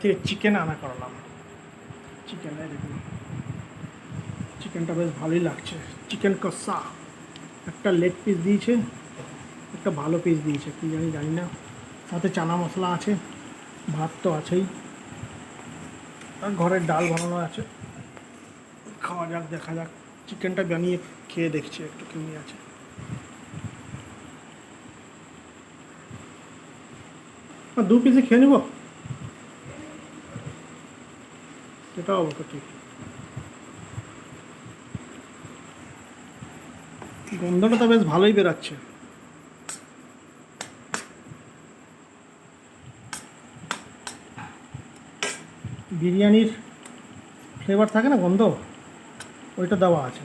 থেকে চিকেন আনা করালাম। চিকেনটা দেখুন, চিকেনটা বেশ ভালোই লাগছে। চিকেন কষা, একটা লেগ পিস দিয়েছে, একটা ভালো পিস দিয়েছে, কী জানি না। সাথে চানা মশলা আছে, ভাত তো আছেই, আর ঘরের ডাল বানানো আছে। খাওয়া যাক, দেখা যাক। চিকেনটা বানিয়ে খেয়ে দেখছি একটু কেমনি আছে। আর 2 পিসে খেয়ে নেব, সেটা অবশ্য ঠিক। গন্ধটা তো বেশ ভালোই বেরাচ্ছে। বিরিয়ানির ফ্লেভার থাকে না, গন্ধ, ওইটা দেওয়া আছে।